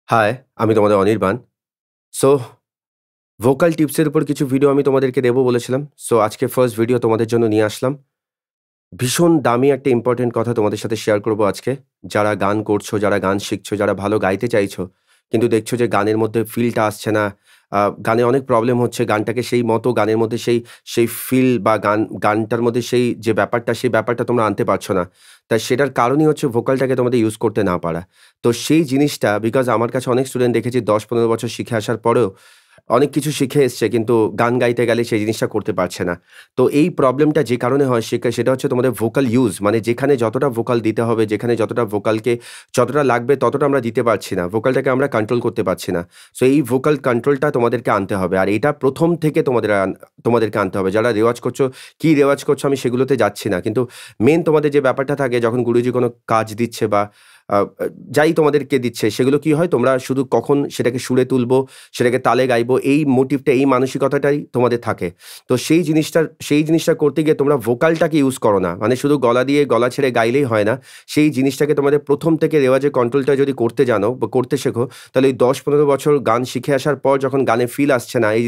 High, আমি তোমাদের Anirban. So vocal টিপসের উপর কিছু ভিডিও আমি তোমাদেরকে দেবো বলেছিলাম। সো আজকে ফার্স্ট ভিডিও তোমাদের জন্য নিয়ে আসলাম। ভীষণ দামি একটা ইম্পোর্টেন্ট কথা তোমাদের সাথে শেয়ার করব আজকে। যারা গান করছো, যারা গান শিখছো, যারা ভালো গাইতে চাইছো, কিন্তু দেখছো যে গানের মধ্যে ফিলটা আসছে না। গানে অনেক প্রবলেম হচ্ছে। গানটাকে সেই মতো গানের মধ্যে সেই ফিল বা গানটার মধ্যে সেই যে ব্যাপারটা, সেই ব্যাপারটা তোমরা আনতে পারছো না। তাই সেটার কারণই হচ্ছে ভোকালটাকে তোমাদের ইউজ করতে না পারা। তো সেই জিনিসটা বিকজ আমার কাছে অনেক স্টুডেন্ট দেখেছি ১০-১৫ বছর শিখে আসার পরেও অনেক কিছু শিখে এসছে কিন্তু গান গাইতে গেলে সেই জিনিসটা করতে পারছে না। তো এই প্রবলেমটা যে কারণে হয় সেটা হচ্ছে তোমাদের ভোকাল ইউজ মানে যেখানে যতটা ভোকাল দিতে হবে, যেখানে যতটা ভোকালকে যতটা লাগবে ততটা আমরা দিতে পারছি না। ভোকালটাকে আমরা কন্ট্রোল করতে পারছি না। সো এই ভোকাল কন্ট্রোলটা তোমাদেরকে আনতে হবে। আর এটা ১ম থেকে তোমাদেরকে আনতে হবে। যারা রেওয়াজ করছো, কি রেওয়াজ করছো আমি সেগুলোতে যাচ্ছি না। কিন্তু মেইন তোমাদের যে ব্যাপারটা থাকে যখন গুরুজি কোনো কাজ দিচ্ছে বা আ আ যাই তোমাদেরকে দিচ্ছে সেগুলো কি হয় তোমরা শুধু কখন সেটাকে সুরে তুলবো, সেটাকে তালে গাইবো এই মোটিভটা এই মানসিকতাটাই তোমাদের থাকে। তো সেই জিনিসটা করতে গিয়ে তোমরা ভোকালটাকে ইউজ করো না। মানে শুধু গলা দিয়ে গলা ছেড়ে গাইলেই হয় না। সেই জিনিসটাকে তোমাদের ১ম থেকে রেওয়াজের কন্ট্রোলটা যদি করতে জানো বা করতে শেখো তাহলে এই ১০-১৫ বছর গান শিখে আসার পর যখন গানে ফিল আসছে না এই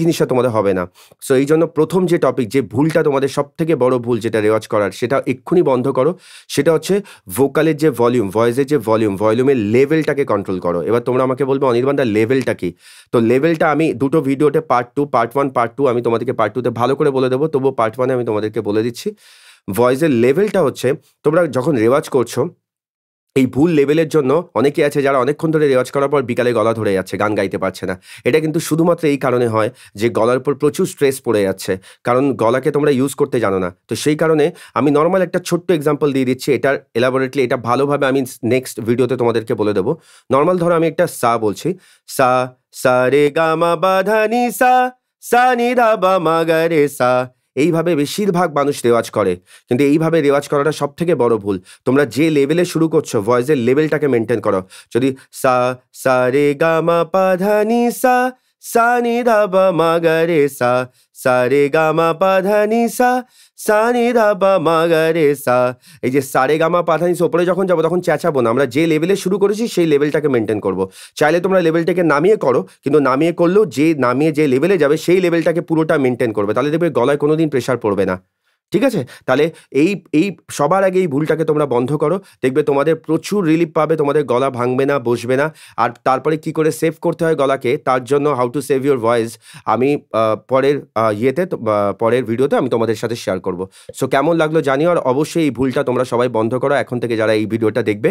জিনিসটা তোমাদের হবে না। সো এইজন্য ১ম যে টপিক যে ভুলটা তোমাদের সবথেকে বড় ভুল যেটা রেওয়াজ করার সেটা এক্ষুনি বন্ধ করো। সেটা হচ্ছে ভোকালের যে ভলিউম, ভয়েসের যে ভলিউমের লেভেলটাকে কন্ট্রোল করো। এবার তোমরা আমাকে বলবে, "অনির্বাণ দা লেভেলটা কি?" তো লেভেলটা আমি ২ টো ভিডিওতে পার্ট 2, পার্ট 1, পার্ট 2 আমি তোমাদেরকে পার্ট 2 তে ভালো করে বলে দেব। তবুও পার্ট 1 এ আমি তোমাদেরকে বলে দিচ্ছি। ভয়েসের লেভেলটা হচ্ছে তোমরা যখন রেওয়াজ করছো এই ভুল লেভেলের জন্য অনেকে আছে যারা অনেকক্ষণ ধরে রেওয়াজ করার পর বিকালে গলা ধরে যাচ্ছে, গান গাইতে পারছে না। এটা কিন্তু শুধুমাত্র এই কারণে হয় যে গলার উপর প্রচুর স্ট্রেস পড়ে যাচ্ছে। কারণ গলাকে তোমরা ইউজ করতে জানো না। তো সেই কারণে আমি নরমাল একটা ছোট্ট এক্সাম্পল দিয়ে দিচ্ছি। এটার এলাবোরেটলি এটা ভালোভাবে আমি নেক্সট ভিডিওতে তোমাদেরকে বলে দেব। নরমাল ধরো আমি একটা সা বলছি। সা, সা রে গা মা পা ধা নি সা, সা নি ধা পা মা গা রে সা। এইভাবে বেশিরভাগ মানুষ রেওয়াজ করে। কিন্তু এইভাবে রেওয়াজ করাটা সবথেকে বড় ভুল। তোমরা যে লেভেলে শুরু করছো ভয়েসের লেভেলটাকে মেইনটেইন করো। যদি সা, সা রে গা মা পা ধা নি সা, সা নি ধা পা মা গা রে সা, সা রে গা মা পা ধা নি সা, সা নি ধা পা মা গা রে সা। এই যে সা রে গা মা পা ধা নি সা ওপরে যখন যাবো তখন চেঁচাবো না। আমরা যে লেভেলে শুরু করেছি সেই লেভেলটাকে মেইনটেইন করব। চাইলে তোমরা লেভেলটাকে নামিয়ে করো, কিন্তু নামিয়ে করলেও নামিয়ে যে লেভেলে যাবে সেই লেভেলটাকে পুরোটা মেইনটেইন করবে। তাহলে দেখবে গলায় কোনোদিন প্রেশার পড়বে না। ঠিক আছে? তাহলে এই এই সবার আগে এই ভুলটাকে তোমরা বন্ধ করো। দেখবে তোমাদের প্রচুর রিলিফ পাবে, তোমাদের গলা ভাঙবে না, বসবে না। আর তারপরে কি করে সেভ করতে হয় গলাকে তার জন্য how to save your voice আমি পরের পরের ভিডিওতে আমি তোমাদের সাথে শেয়ার করব। সো কেমন লাগলো জানিও আর অবশ্যই এই ভুলটা তোমরা সবাই বন্ধ করো এখন থেকে যারা এই ভিডিওটা দেখবে।